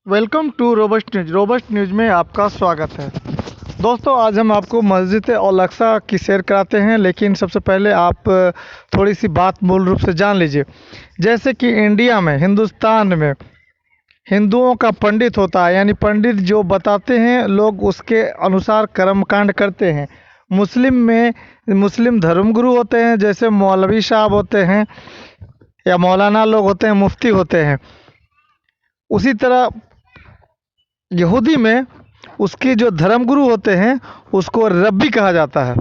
Welcome to robust news. Robust news में आपका स्वागत है। दोस्तों, आज हम आपको मस्जिद अल अक्सा की सैर कराते हैं, लेकिन सबसे पहले आप थोड़ी सी बात मूल रूप से जान लीजिए। जैसे कि इंडिया में, हिंदुस्तान में हिंदुओं का पंडित होता है, यानी पंडित जो बताते हैं लोग उसके अनुसार कर्मकांड करते हैं। मुस्लिम में मुस्लिम धर्मगुरु होते हैं, जैसे मौलवी साहब होते हैं या मौलाना लोग होते हैं, मुफ्ती होते हैं। उसी तरह यहूदी में उसके जो धर्मगुरु होते हैं उसको रब्बी कहा जाता है।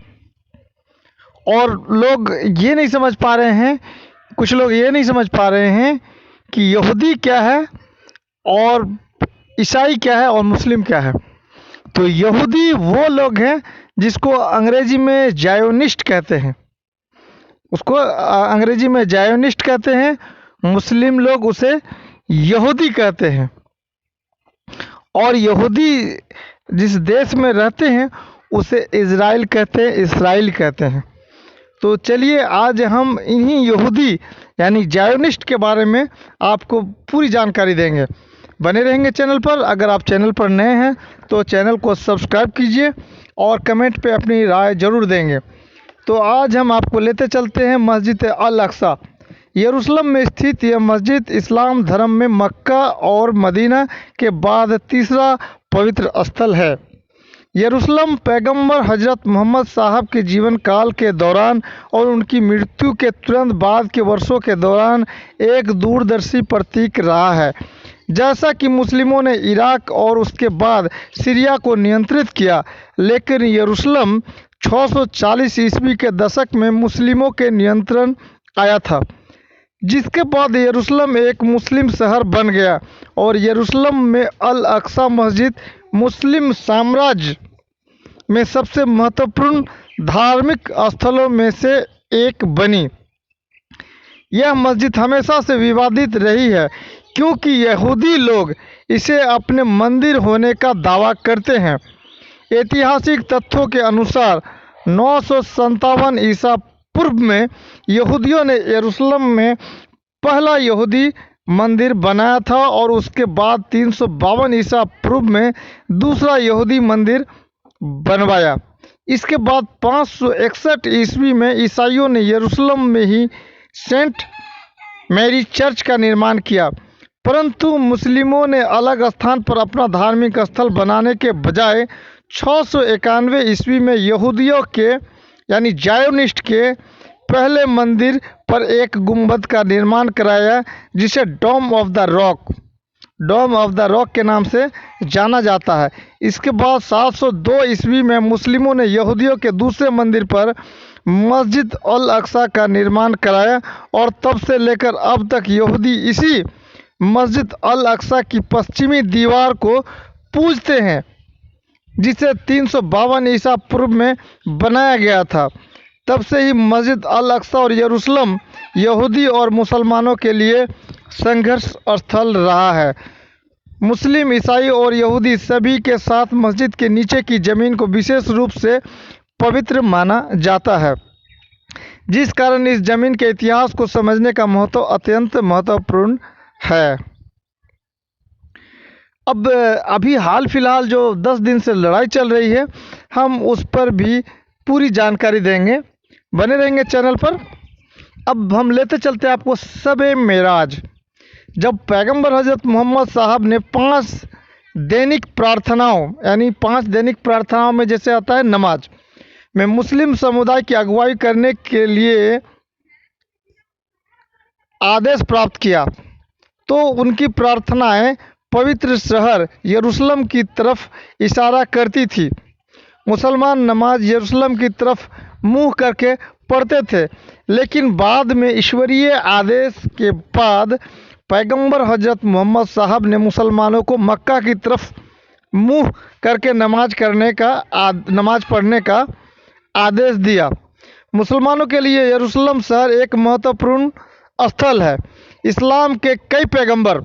और लोग ये नहीं समझ पा रहे हैं, कुछ लोग ये नहीं समझ पा रहे हैं कि यहूदी क्या है और ईसाई क्या है और मुस्लिम क्या है। तो यहूदी वो लोग हैं जिसको अंग्रेजी में जायोनिस्ट कहते हैं, उसको अंग्रेजी में जायोनिस्ट कहते हैं। मुस्लिम लोग उसे यहूदी कहते हैं। और यहूदी जिस देश में रहते हैं उसे इज़राइल कहते हैं, इसराइल कहते हैं। तो चलिए आज हम इन्हीं यहूदी यानी जायोनिस्ट के बारे में आपको पूरी जानकारी देंगे। बने रहेंगे चैनल पर। अगर आप चैनल पर नए हैं तो चैनल को सब्सक्राइब कीजिए और कमेंट पे अपनी राय ज़रूर देंगे। तो आज हम आपको लेते चलते हैं मस्जिद अल अक्सा। यरूशलेम में स्थित यह मस्जिद इस्लाम धर्म में मक्का और मदीना के बाद तीसरा पवित्र स्थल है। यरूशलेम पैगंबर हजरत मोहम्मद साहब के जीवन काल के दौरान और उनकी मृत्यु के तुरंत बाद के वर्षों के दौरान एक दूरदर्शी प्रतीक रहा है। जैसा कि मुस्लिमों ने इराक और उसके बाद सीरिया को नियंत्रित किया, लेकिन यरूशलेम 640 ईस्वी के दशक में मुस्लिमों के नियंत्रण आया था, जिसके बाद यरूशलेम एक मुस्लिम शहर बन गया और यरूशलेम में अल अक्सा मस्जिद मुस्लिम साम्राज्य में सबसे महत्वपूर्ण धार्मिक स्थलों में से एक बनी। यह मस्जिद हमेशा से विवादित रही है क्योंकि यहूदी लोग इसे अपने मंदिर होने का दावा करते हैं। ऐतिहासिक तथ्यों के अनुसार 957 ईसा पूर्व में यहूदियों ने यरूशलेम में पहला यहूदी मंदिर बनाया था और उसके बाद 352 ईसा पूर्व में दूसरा यहूदी मंदिर बनवाया। इसके बाद 561 ईस्वी में ईसाइयों ने यरूशलेम में ही सेंट मैरी चर्च का निर्माण किया, परंतु मुस्लिमों ने अलग स्थान पर अपना धार्मिक स्थल बनाने के बजाय 691 ईस्वी में यहूदियों के यानी जायोनिस्ट के पहले मंदिर पर एक गुंबद का निर्माण कराया, जिसे डोम ऑफ द रॉक के नाम से जाना जाता है। इसके बाद 702 ईस्वी में मुस्लिमों ने यहूदियों के दूसरे मंदिर पर मस्जिद अल अक्सा का निर्माण कराया और तब से लेकर अब तक यहूदी इसी मस्जिद अल अक्सा की पश्चिमी दीवार को पूजते हैं, जिसे 352 ईसा पूर्व में बनाया गया था। तब से ही मस्जिद अल अक्सा और यरूशलेम यहूदी और मुसलमानों के लिए संघर्ष स्थल रहा है। मुस्लिम, ईसाई और यहूदी सभी के साथ मस्जिद के नीचे की ज़मीन को विशेष रूप से पवित्र माना जाता है, जिस कारण इस ज़मीन के इतिहास को समझने का महत्व अत्यंत महत्वपूर्ण है। अब अभी हाल फिलहाल जो 10 दिन से लड़ाई चल रही है, हम उस पर भी पूरी जानकारी देंगे। बने रहेंगे चैनल पर। अब हम लेते चलते आपको शब-ए मेराज, जब पैगंबर हजरत मोहम्मद साहब ने 5 दैनिक प्रार्थनाओं यानी 5 दैनिक प्रार्थनाओं में जैसे आता है नमाज में मुस्लिम समुदाय की अगुवाई करने के लिए आदेश प्राप्त किया, तो उनकी प्रार्थनाएं पवित्र शहर यरूशलेम की तरफ इशारा करती थी। मुसलमान नमाज यरूशलेम की तरफ मुंह करके पढ़ते थे, लेकिन बाद में ईश्वरीय आदेश के बाद पैगंबर हजरत मोहम्मद साहब ने मुसलमानों को मक्का की तरफ मुंह करके नमाज पढ़ने का आदेश दिया। मुसलमानों के लिए यरूशलेम शहर एक महत्वपूर्ण स्थल है। इस्लाम के कई पैगंबर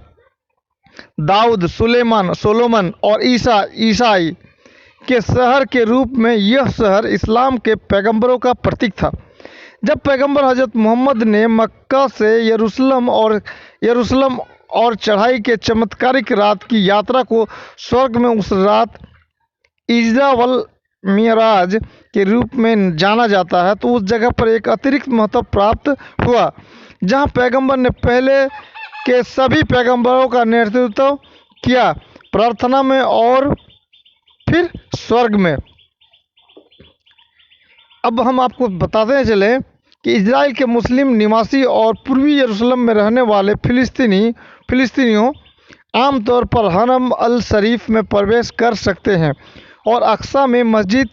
दाऊद, सोलोमन और ईसाई के शहर के रूप में यह शहर इस्लाम के पैगंबरों का प्रतीक था। जब पैगंबर हजरत मोहम्मद ने मक्का से यरूशलेम और चढ़ाई के चमत्कारिक रात की यात्रा को स्वर्ग में उस रात इज़रा वल मिराज के रूप में जाना जाता है, तो उस जगह पर एक अतिरिक्त महत्व प्राप्त हुआ जहां पैगंबर ने पहले के सभी पैगंबरों का नेतृत्व किया, प्रार्थना में और फिर स्वर्ग में। अब हम आपको बताते चले कि इजराइल के मुस्लिम निवासी और पूर्वी यरूशलेम में रहने वाले फिलिस्तीनियों आमतौर पर हरम अल शरीफ में प्रवेश कर सकते हैं और अक्सा में मस्जिद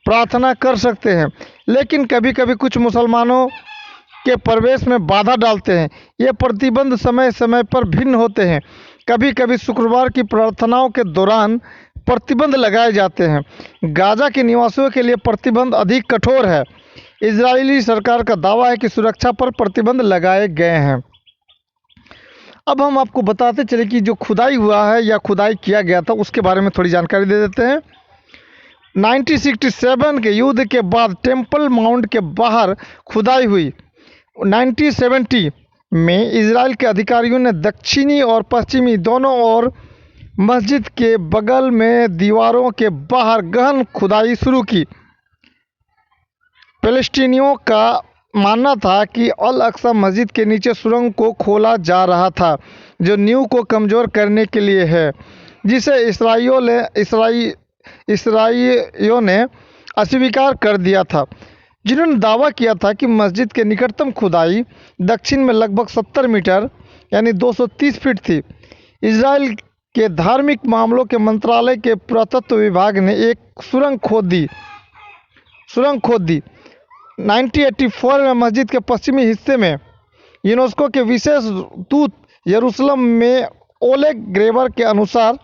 प्रार्थना कर सकते हैं, लेकिन कभी कभी कुछ मुसलमानों के प्रवेश में बाधा डालते हैं। ये प्रतिबंध समय समय पर भिन्न होते हैं। कभी कभी शुक्रवार की प्रार्थनाओं के दौरान प्रतिबंध लगाए जाते हैं। गाजा के निवासियों के लिए प्रतिबंध अधिक कठोर है। इजरायली सरकार का दावा है कि सुरक्षा पर प्रतिबंध लगाए गए हैं। अब हम आपको बताते चले कि जो खुदाई हुआ है या खुदाई किया गया था उसके बारे में थोड़ी जानकारी दे देते हैं। 1967 के युद्ध के बाद टेम्पल माउंट के बाहर खुदाई हुई। 1970 में इजराइल के अधिकारियों ने दक्षिणी और पश्चिमी दोनों ओर मस्जिद के बगल में दीवारों के बाहर गहन खुदाई शुरू की। पैलेस्टीनियों का मानना था कि अल अक्सा मस्जिद के नीचे सुरंग को खोला जा रहा था, जो नींव को कमज़ोर करने के लिए है, जिसे इसराइलियों ने अस्वीकार कर दिया था, जिन्होंने दावा किया था कि मस्जिद के निकटतम खुदाई दक्षिण में लगभग 70 मीटर यानी 230 फीट थी। इजराइल के धार्मिक मामलों के मंत्रालय के पुरातत्व विभाग ने एक सुरंग खोद दी। 1984 में मस्जिद के पश्चिमी हिस्से में यूनेस्को के विशेष दूत यरूशलेम में ओलेग ग्रेबर के अनुसार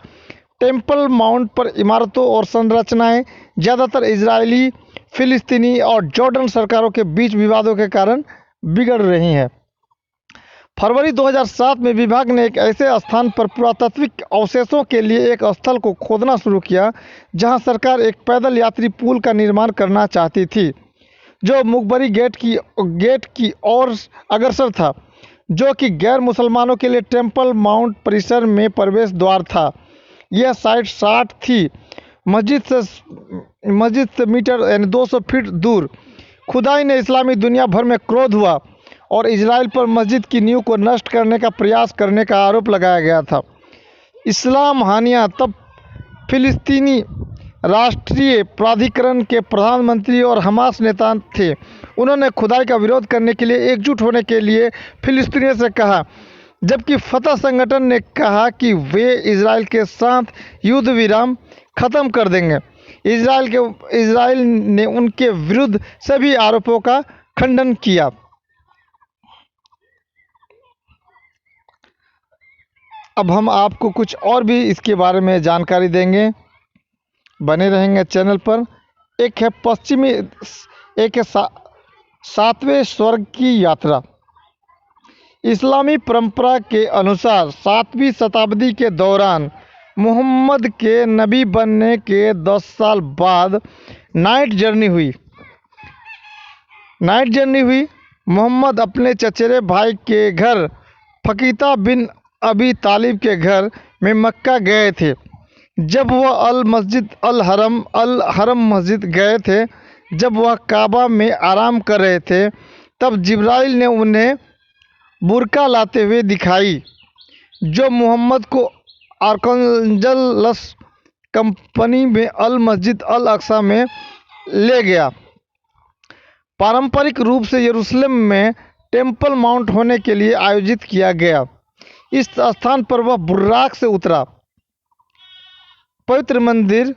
टेम्पल माउंट पर इमारतों और संरचनाएं ज़्यादातर इजरायली, फिलिस्तीनी और जॉर्डन सरकारों के बीच विवादों के कारण बिगड़ रही हैं। फरवरी 2007 में विभाग ने एक ऐसे स्थान पर पुरातात्विक अवशेषों के लिए एक स्थल को खोदना शुरू किया जहां सरकार एक पैदल यात्री पुल का निर्माण करना चाहती थी, जो मुकबरी गेट की ओर अग्रसर था, जो कि गैर मुसलमानों के लिए टेम्पल माउंट परिसर में प्रवेश द्वार था। यह साइट 60 थी मस्जिद से मीटर यानी 200 फीट दूर। खुदाई ने इस्लामी दुनिया भर में क्रोध हुआ और इजराइल पर मस्जिद की नींव को नष्ट करने का प्रयास करने का आरोप लगाया गया था। इस्लाम हानिया तब फिलिस्तीनी राष्ट्रीय प्राधिकरण के प्रधानमंत्री और हमास नेता थे। उन्होंने खुदाई का विरोध करने के लिए एकजुट होने के लिए फिलिस्तीनियों से कहा, जबकि फतह संगठन ने कहा कि वे इजराइल के साथ युद्ध विराम खत्म कर देंगे। इजराइल ने उनके विरुद्ध सभी आरोपों का खंडन किया। अब हम आपको कुछ और भी इसके बारे में जानकारी देंगे, बने रहेंगे चैनल पर। एक है सातवें स्वर्ग की यात्रा। इस्लामी परंपरा के अनुसार 7वीं शताब्दी के दौरान मोहम्मद के नबी बनने के 10 साल बाद नाइट जर्नी हुई। मोहम्मद अपने चचेरे भाई के घर फकीता बिन अबी तालिब के घर में मक्का गए थे। जब वह अल हरम मस्जिद गए थे, जब वह काबा में आराम कर रहे थे, तब जिब्राइल ने उन्हें बुर्का लाते हुए दिखाई, जो मोहम्मद को आर्कंजलस कंपनी में अल मस्जिद अल अक्सा में ले गया। पारंपरिक रूप से यरूशलेम में टेम्पल माउंट होने के लिए आयोजित किया गया। इस स्थान पर वह बुर्राक से उतरा, पवित्र मंदिर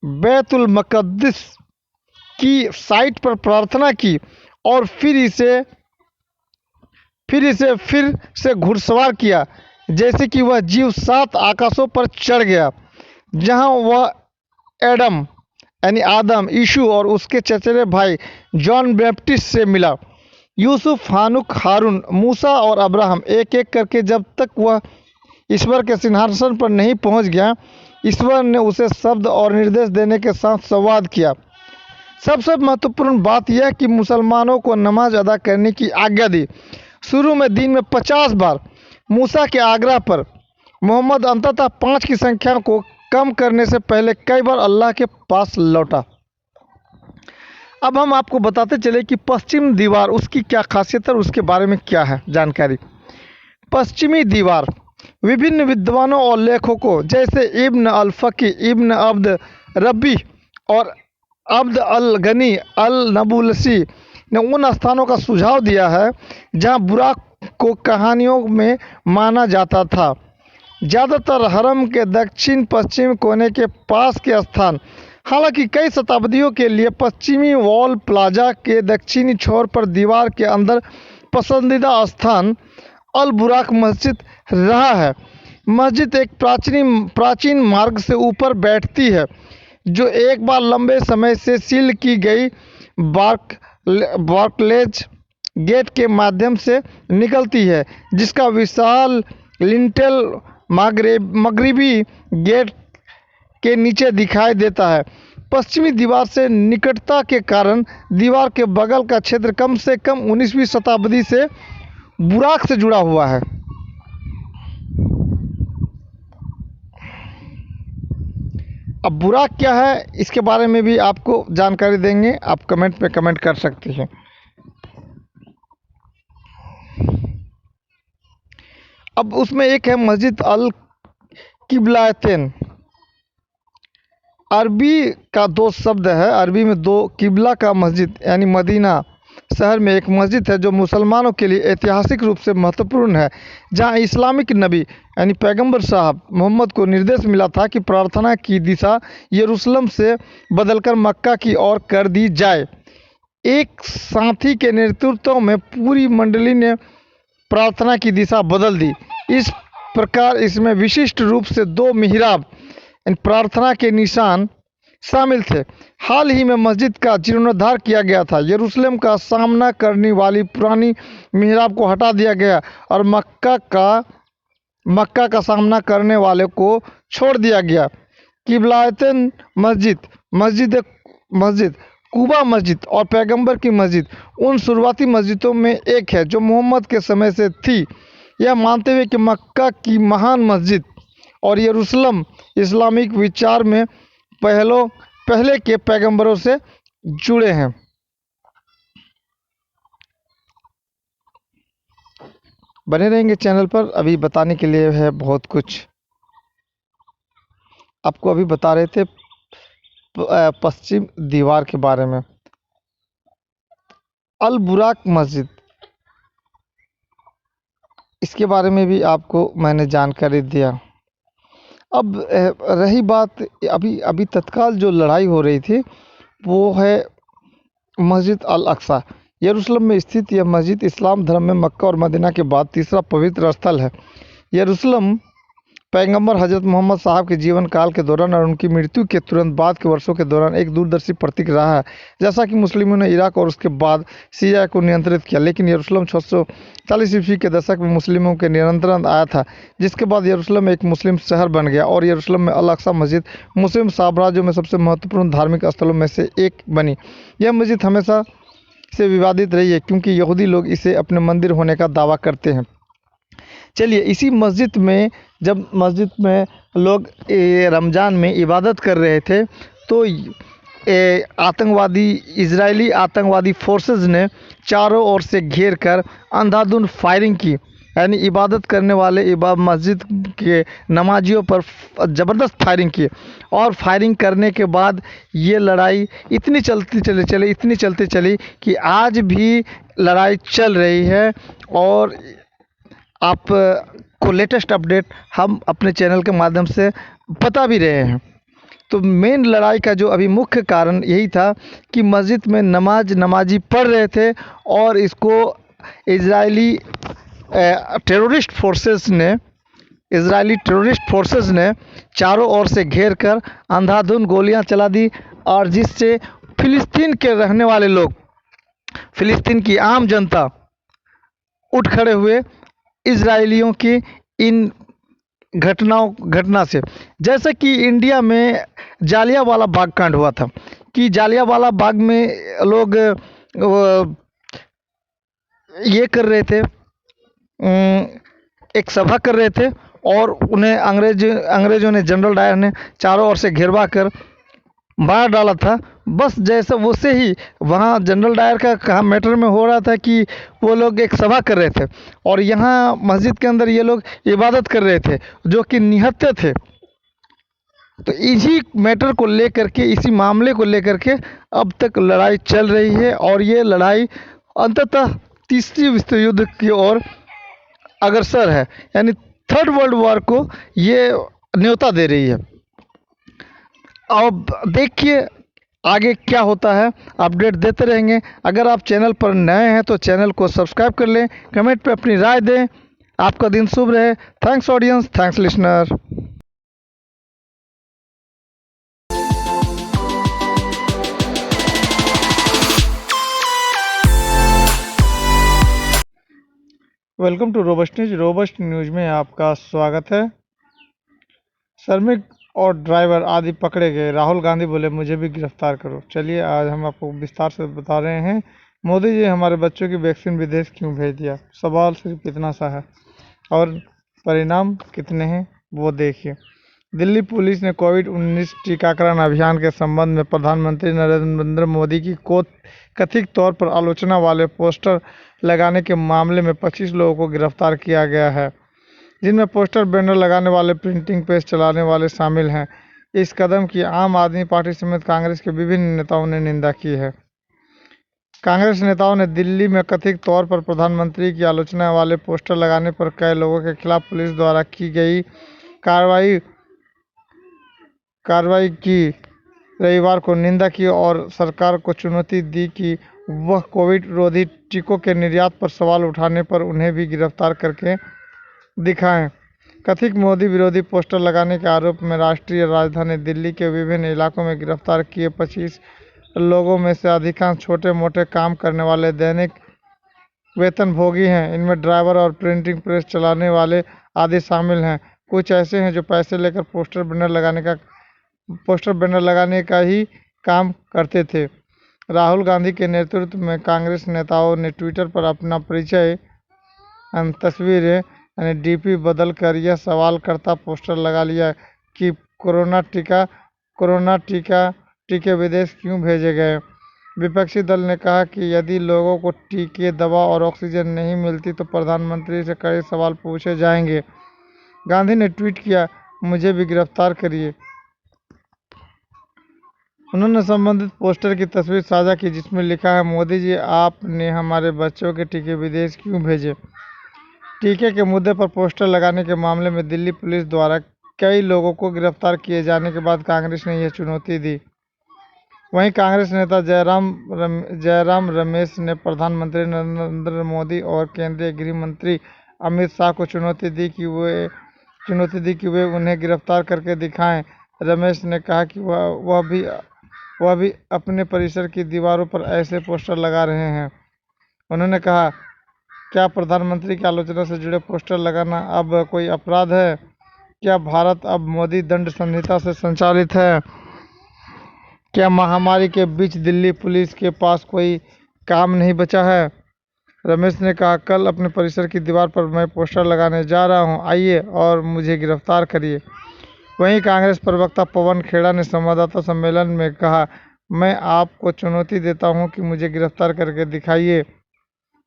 बैतुल मक़दिस की साइट पर प्रार्थना की और फिर से घुड़सवार किया, जैसे कि वह जीव 7 आकाशों पर चढ़ गया, जहां वह एडम यानी आदम, यीशु और उसके चचेरे भाई जॉन बैप्टिस्ट से मिला। यूसुफ, हानुक, हारून, मूसा और अब्राहम एक एक करके जब तक वह ईश्वर के सिंहासन पर नहीं पहुंच गया, ईश्वर ने उसे शब्द और निर्देश देने के साथ संवाद किया। सबसे महत्वपूर्ण बात यह कि मुसलमानों को नमाज अदा करने की आज्ञा दी। शुरू में दिन में 50 बार, मूसा के आग्रह पर मोहम्मद अंततः 5 की संख्या को कम करने से पहले कई बार अल्लाह के पास लौटा। अब हम आपको बताते चले कि पश्चिम दीवार उसकी क्या खासियत है और उसके बारे में क्या है जानकारी। पश्चिमी दीवार विभिन्न विद्वानों और लेखकों जैसे इब्न अल फकी, इब्न अब्द रब्बी और अब्द अल गनी अल नबुलसी ने उन स्थानों का सुझाव दिया है जहां बुराक को कहानियों में माना जाता था। ज़्यादातर हरम के दक्षिण पश्चिम कोने के पास के स्थान, हालांकि कई शताब्दियों के लिए पश्चिमी वॉल प्लाजा के दक्षिणी छोर पर दीवार के अंदर पसंदीदा स्थान अल बुराक मस्जिद रहा है। मस्जिद एक प्राचीन मार्ग से ऊपर बैठती है जो एक बार लंबे समय से सील की गई बार्कलेज गेट के माध्यम से निकलती है, जिसका विशाल लिंटेल मगरिबी गेट के नीचे दिखाई देता है। पश्चिमी दीवार से निकटता के कारण दीवार के बगल का क्षेत्र कम से कम 19वीं शताब्दी से बुराक से जुड़ा हुआ है। अब बुराक क्या है इसके बारे में भी आपको जानकारी देंगे, आप कमेंट पे कमेंट कर सकते हैं। अब उसमें एक है मस्जिद अल किबलातैन। अरबी का 2 शब्द है, अरबी में 2 किबला का मस्जिद यानी मदीना शहर में एक मस्जिद है जो मुसलमानों के लिए ऐतिहासिक रूप से महत्वपूर्ण है, जहां इस्लामिक नबी यानी पैगंबर साहब मोहम्मद को निर्देश मिला था कि प्रार्थना की दिशा यरूशलेम से बदलकर मक्का की ओर कर दी जाए। एक साथी के नेतृत्व में पूरी मंडली ने प्रार्थना की दिशा बदल दी। इस प्रकार इसमें विशिष्ट रूप से 2 मिहराब प्रार्थना के निशान शामिल थे। हाल ही में मस्जिद का जीर्णोद्धार किया गया था। यरूशलेम का सामना करने वाली पुरानी मिहराब को हटा दिया गया और मक्का का सामना करने वाले को छोड़ दिया गया। किबलातैन मस्जिद कुबा मस्जिद और पैगंबर की मस्जिद उन शुरुआती मस्जिदों में एक है जो मोहम्मद के समय से थी, यह मानते हुए कि मक्का की महान मस्जिद और यरूशलेम इस्लामिक विचार में पहले के पैगंबरों से जुड़े हैं। बने रहेंगे चैनल पर, अभी बताने के लिए है बहुत कुछ। आपको अभी बता रहे थे पश्चिम दीवार के बारे में। अल बुराक मस्जिद, इसके बारे में भी आपको मैंने जानकारी दिया। अब रही बात अभी तत्काल जो लड़ाई हो रही थी वो है मस्जिद अल अक्सा। यरूशलेम में स्थित यह मस्जिद इस्लाम धर्म में मक्का और मदीना के बाद तीसरा पवित्र स्थल है। यरूशलेम पैगंबर हज़रत मोहम्मद साहब के जीवन काल के दौरान और उनकी मृत्यु के तुरंत बाद के वर्षों के दौरान एक दूरदर्शी प्रतीक रहा है। जैसा कि मुस्लिमों ने इराक और उसके बाद सीरिया को नियंत्रित किया, लेकिन यरूशलेम 640 ईस्वी के दशक में मुस्लिमों के नियंत्रण आया था, जिसके बाद यरूशलेम एक मुस्लिम शहर बन गया और यरूशलेम में अल अक्सा मस्जिद मुस्लिम साम्राज्य में सबसे महत्वपूर्ण धार्मिक स्थलों में से एक बनी। यह मस्जिद हमेशा से विवादित रही है क्योंकि यहूदी लोग इसे अपने मंदिर होने का दावा करते हैं। चलिए, इसी मस्जिद में जब मस्जिद में लोग रमज़ान में इबादत कर रहे थे तो इजरायली आतंकवादी फोर्सेस ने चारों ओर से घेर कर अंधाधुंध फायरिंग की, यानी इबादत करने वाले मस्जिद के नमाजियों पर ज़बरदस्त फायरिंग की। और फायरिंग करने के बाद ये लड़ाई इतनी चलती चली कि आज भी लड़ाई चल रही है। और आप को लेटेस्ट अपडेट हम अपने चैनल के माध्यम से बता भी रहे हैं। तो मेन लड़ाई का जो अभी मुख्य कारण यही था कि मस्जिद में नमाजी पढ़ रहे थे और इसको इजरायली टेररिस्ट फोर्सेस ने चारों ओर से घेर कर अंधाधुंध गोलियां चला दी, और जिससे फिलिस्तीन के रहने वाले लोग, फिलिस्तीन की आम जनता उठ खड़े हुए इजरायलियों की इन घटना से। जैसे कि इंडिया में जालियांवाला बाग कांड हुआ था कि जालियांवाला बाग में लोग ये कर रहे थे, एक सभा कर रहे थे और उन्हें अंग्रेजों ने, जनरल डायर ने चारों ओर से घेरवा कर मार डाला था। बस जैसे उससे ही वहाँ जनरल डायर का कहा मैटर में हो रहा था कि वो लोग एक सभा कर रहे थे और यहाँ मस्जिद के अंदर ये लोग इबादत कर रहे थे जो कि निहत्थे थे। तो इसी मैटर को लेकर के, इसी मामले को लेकर के अब तक लड़ाई चल रही है और ये लड़ाई अंततः तीसरी विश्व युद्ध की ओर अग्रसर है, यानी थर्ड वर्ल्ड वॉर को ये न्योता दे रही है। अब देखिए आगे क्या होता है, अपडेट देते रहेंगे। अगर आप चैनल पर नए हैं तो चैनल को सब्सक्राइब कर लें, कमेंट पे अपनी राय दें। आपका दिन शुभ रहे। Thanks audience, thanks listener. Welcome to robust news. Robust news में आपका स्वागत है। श्रमिक और ड्राइवर आदि पकड़े गए, राहुल गांधी बोले मुझे भी गिरफ्तार करो। चलिए आज हम आपको विस्तार से बता रहे हैं। मोदी जी हमारे बच्चों की वैक्सीन विदेश क्यों भेज दिया? सवाल सिर्फ इतना सा है और परिणाम कितने हैं वो देखिए। दिल्ली पुलिस ने कोविड-19 टीकाकरण अभियान के संबंध में प्रधानमंत्री नरेंद्र मोदी की कथित तौर पर आलोचना वाले पोस्टर लगाने के मामले में 25 लोगों को गिरफ्तार किया गया है, जिनमें पोस्टर, बैनर लगाने वाले, प्रिंटिंग प्रेस चलाने वाले शामिल हैं। इस कदम की आम आदमी पार्टी समेत कांग्रेस के विभिन्न नेताओं ने निंदा की है। कांग्रेस नेताओं ने दिल्ली में कथित तौर पर प्रधानमंत्री की आलोचना वाले पोस्टर लगाने पर कई लोगों के खिलाफ पुलिस द्वारा की गई कार्रवाई की रविवार को निंदा की और सरकार को चुनौती दी कि वह कोविड रोधी टीकों के निर्यात पर सवाल उठाने पर उन्हें भी गिरफ्तार करके दिखाएं। कथित मोदी विरोधी पोस्टर लगाने के आरोप में राष्ट्रीय राजधानी दिल्ली के विभिन्न इलाकों में गिरफ्तार किए 25 लोगों में से अधिकांश छोटे मोटे काम करने वाले दैनिक वेतनभोगी हैं। इनमें ड्राइवर और प्रिंटिंग प्रेस चलाने वाले आदि शामिल हैं। कुछ ऐसे हैं जो पैसे लेकर पोस्टर बैनर लगाने का ही काम करते थे। राहुल गांधी के नेतृत्व में कांग्रेस नेताओं ने ट्विटर पर अपना परिचय तस्वीरें यानी डीपी बदल कर यह सवाल करता पोस्टर लगा लिया कि कोरोना टीके विदेश क्यों भेजे गए। विपक्षी दल ने कहा कि यदि लोगों को टीके, दवा और ऑक्सीजन नहीं मिलती तो प्रधानमंत्री से कई सवाल पूछे जाएंगे। गांधी ने ट्वीट किया, मुझे भी गिरफ्तार करिए। उन्होंने संबंधित पोस्टर की तस्वीर साझा की जिसमें लिखा है, मोदी जी आपने हमारे बच्चों के टीके विदेश क्यों भेजे। टीके के मुद्दे पर पोस्टर लगाने के मामले में दिल्ली पुलिस द्वारा कई लोगों को गिरफ्तार किए जाने के बाद कांग्रेस ने यह चुनौती दी। वहीं कांग्रेस नेता जयराम रमेश ने प्रधानमंत्री नरेंद्र मोदी और केंद्रीय गृह मंत्री अमित शाह को चुनौती दी कि वे उन्हें गिरफ्तार करके दिखाएं। रमेश ने कहा कि वह भी अपने परिसर की दीवारों पर ऐसे पोस्टर लगा रहे हैं। उन्होंने कहा, क्या प्रधानमंत्री की आलोचना से जुड़े पोस्टर लगाना अब कोई अपराध है? क्या भारत अब मोदी दंड संहिता से संचालित है? क्या महामारी के बीच दिल्ली पुलिस के पास कोई काम नहीं बचा है? रमेश ने कहा, कल अपने परिसर की दीवार पर मैं पोस्टर लगाने जा रहा हूं, आइए और मुझे गिरफ्तार करिए। वहीं कांग्रेस प्रवक्ता पवन खेड़ा ने संवाददाता सम्मेलन में कहा, मैं आपको चुनौती देता हूं कि मुझे गिरफ्तार करके दिखाइए।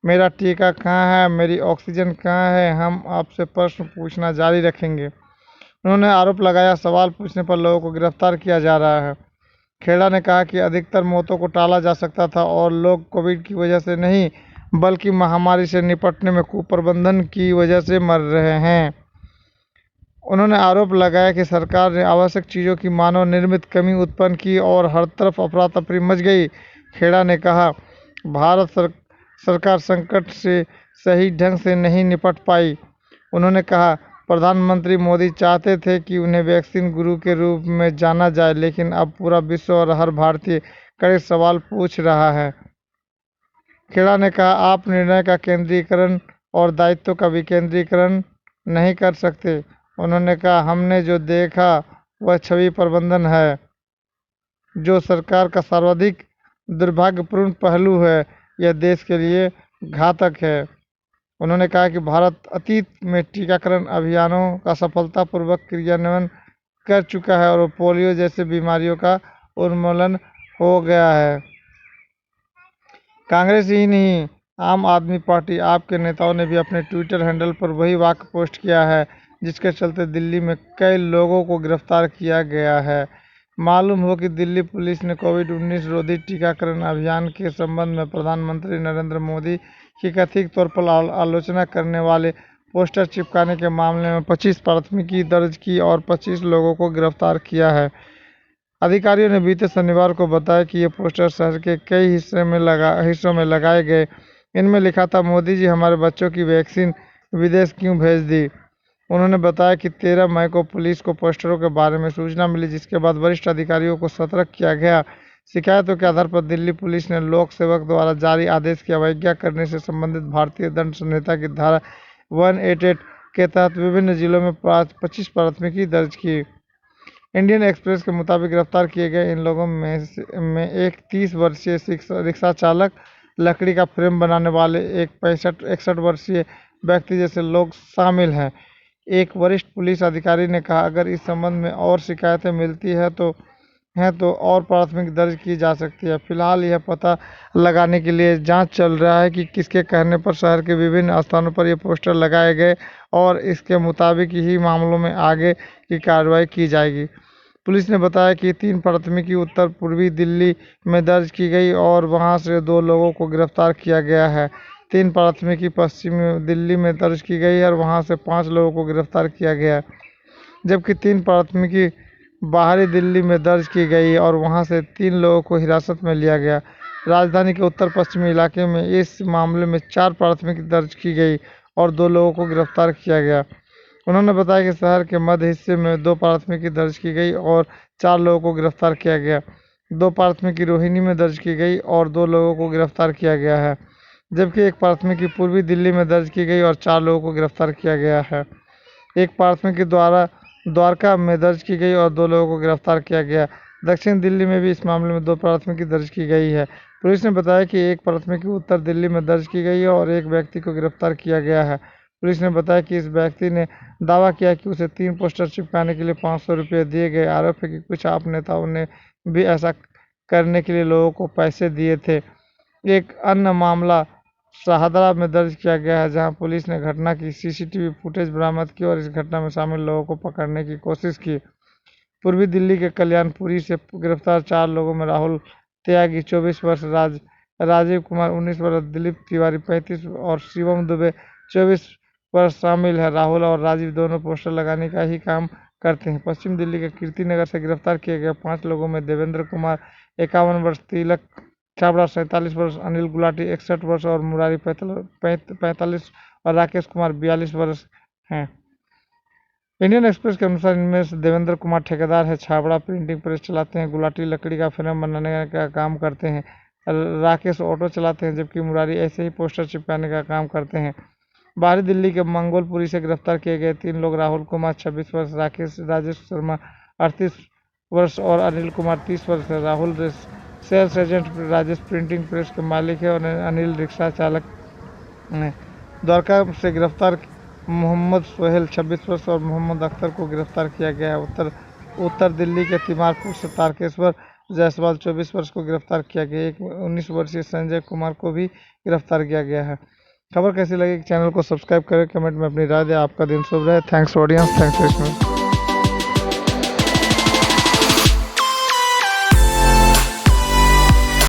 मेरा टीका कहाँ है? मेरी ऑक्सीजन कहाँ है? हम आपसे प्रश्न पूछना जारी रखेंगे। उन्होंने आरोप लगाया, सवाल पूछने पर लोगों को गिरफ्तार किया जा रहा है। खेड़ा ने कहा कि अधिकतर मौतों को टाला जा सकता था और लोग कोविड की वजह से नहीं बल्कि महामारी से निपटने में कुप्रबंधन की वजह से मर रहे हैं। उन्होंने आरोप लगाया कि सरकार ने आवश्यक चीज़ों की मानव निर्मित कमी उत्पन्न की और हर तरफ अफरा तफरी मच गई। खेड़ा ने कहा, भारत सरकार संकट से सही ढंग से नहीं निपट पाई। उन्होंने कहा, प्रधानमंत्री मोदी चाहते थे कि उन्हें वैक्सीन गुरु के रूप में जाना जाए, लेकिन अब पूरा विश्व और हर भारतीय कड़े सवाल पूछ रहा है। खेड़ा ने कहा, आप निर्णय का केंद्रीकरण और दायित्व का विकेंद्रीकरण नहीं कर सकते। उन्होंने कहा, हमने जो देखा वह छवि प्रबंधन है, जो सरकार का सर्वाधिक दुर्भाग्यपूर्ण पहलू है। यह देश के लिए घातक है। उन्होंने कहा कि भारत अतीत में टीकाकरण अभियानों का सफलतापूर्वक क्रियान्वयन कर चुका है और पोलियो जैसे बीमारियों का उन्मूलन हो गया है। कांग्रेस ही नहीं, आम आदमी पार्टी आप के नेताओं ने भी अपने ट्विटर हैंडल पर वही वाक्य पोस्ट किया है, जिसके चलते दिल्ली में कई लोगों को गिरफ्तार किया गया है। मालूम हो कि दिल्ली पुलिस ने कोविड-19 रोधी टीकाकरण अभियान के संबंध में प्रधानमंत्री नरेंद्र मोदी की कथित तौर पर आलोचना करने वाले पोस्टर चिपकाने के मामले में 25 प्राथमिकी दर्ज की और 25 लोगों को गिरफ्तार किया है। अधिकारियों ने बीते शनिवार को बताया कि ये पोस्टर शहर के कई हिस्सों में लगाए गए। इनमें लिखा था, मोदी जी हमारे बच्चों की वैक्सीन विदेश क्यों भेज दी। उन्होंने बताया कि 13 मई को पुलिस को पोस्टरों के बारे में सूचना मिली, जिसके बाद वरिष्ठ अधिकारियों को सतर्क किया गया। शिकायतों के आधार पर दिल्ली पुलिस ने लोक सेवक द्वारा जारी आदेश की अवज्ञा करने से संबंधित भारतीय दंड संहिता की धारा 188 के तहत विभिन्न जिलों में 25 प्राथमिकी दर्ज की। इंडियन एक्सप्रेस के मुताबिक गिरफ्तार किए गए इन लोगों में एक 30 वर्षीय रिक्शा चालक, लकड़ी का फ्रेम बनाने वाले एक 61 वर्षीय व्यक्ति जैसे लोग शामिल हैं। एक वरिष्ठ पुलिस अधिकारी ने कहा, अगर इस संबंध में और शिकायतें मिलती हैं तो और प्राथमिकी दर्ज की जा सकती है। फिलहाल यह पता लगाने के लिए जांच चल रहा है कि किसके कहने पर शहर के विभिन्न स्थानों पर ये पोस्टर लगाए गए और इसके मुताबिक ही मामलों में आगे की कार्रवाई की जाएगी। पुलिस ने बताया कि 3 प्राथमिकी उत्तर पूर्वी दिल्ली में दर्ज की गई और वहां से 2 लोगों को गिरफ्तार किया गया है। 3 प्राथमिकी पश्चिमी दिल्ली में दर्ज की गई है और वहां से 5 लोगों को गिरफ्तार किया गया है, जबकि 3 प्राथमिकी बाहरी दिल्ली में दर्ज की गई और वहां से 3 लोगों को हिरासत में लिया गया। राजधानी के उत्तर पश्चिमी इलाके में इस मामले में 4 प्राथमिकी दर्ज की गई और 2 लोगों को गिरफ्तार किया गया। उन्होंने बताया कि शहर के मध्य हिस्से में 2 प्राथमिकी दर्ज की गई और 4 लोगों को गिरफ्तार किया गया। 2 प्राथमिकी रोहिणी में दर्ज की गई और 2 लोगों को गिरफ्तार किया गया है, जबकि एक प्राथमिकी पूर्वी दिल्ली में दर्ज की गई और 4 लोगों को गिरफ्तार किया गया है। एक प्राथमिकी द्वारका में दर्ज की गई और 2 लोगों को गिरफ्तार किया गया। दक्षिण दिल्ली में भी इस मामले में 2 प्राथमिकी दर्ज की गई है। पुलिस ने बताया कि एक प्राथमिकी उत्तर दिल्ली में दर्ज की गई है और एक व्यक्ति को गिरफ्तार किया गया है। पुलिस ने बताया कि इस व्यक्ति ने दावा किया कि उसे 3 पोस्टर चिपकाने के लिए 500 रुपये दिए गए। आरोप है कि कुछ आप नेताओं ने भी ऐसा करने के लिए लोगों को पैसे दिए थे। एक अन्य मामला शाहदरा में दर्ज किया गया है, जहां पुलिस ने घटना की सीसीटीवी फुटेज बरामद की और इस घटना में शामिल लोगों को पकड़ने की कोशिश की। पूर्वी दिल्ली के कल्याणपुरी से गिरफ्तार 4 लोगों में राहुल त्यागी 24 वर्ष, राजीव कुमार 19 वर्ष, दिलीप तिवारी 35 और शिवम दुबे 24 वर्ष शामिल है। राहुल और राजीव दोनों पोस्टर लगाने का ही काम करते हैं। पश्चिम दिल्ली के कीर्ति नगर से गिरफ्तार किए गए 5 लोगों में देवेंद्र कुमार 51 वर्ष, तिलक छाबड़ा 47 वर्ष, अनिल गुलाटी 61 वर्ष और मुरारी 45 और राकेश कुमार 42 वर्ष हैं। इंडियन एक्सप्रेस के अनुसार इनमें से देवेंद्र कुमार ठेकेदार है, छाबड़ा प्रिंटिंग प्रेस चलाते हैं, गुलाटी लकड़ी का फ्रेम बनाने का काम करते हैं, राकेश ऑटो चलाते हैं, जबकि मुरारी ऐसे ही पोस्टर चिपकाने का काम करते हैं। बाहरी दिल्ली के मंगोलपुरी से गिरफ्तार किए गए 3 लोग राहुल कुमार 26 वर्ष, राजेश शर्मा 38 वर्ष और अनिल कुमार 30 वर्ष है। Rahul sales agent Rajesh printing press के मालिक है और अनिल रिक्शा चालक है। द्वारका से गिरफ्तार मोहम्मद सोहेल 26 वर्ष और मोहम्मद अख्तर को गिरफ्तार किया गया है। उत्तर दिल्ली के तिमारपुर से तारकेश्वर जायसवाल 24 वर्ष को गिरफ्तार किया गया। एक 19 वर्षीय संजय कुमार को भी गिरफ्तार किया गया है। खबर कैसी लगी, चैनल को सब्सक्राइब करें, कमेंट में अपनी राय दें। आपका दिन शुभ रहे। Thanks audience, thanks for listening.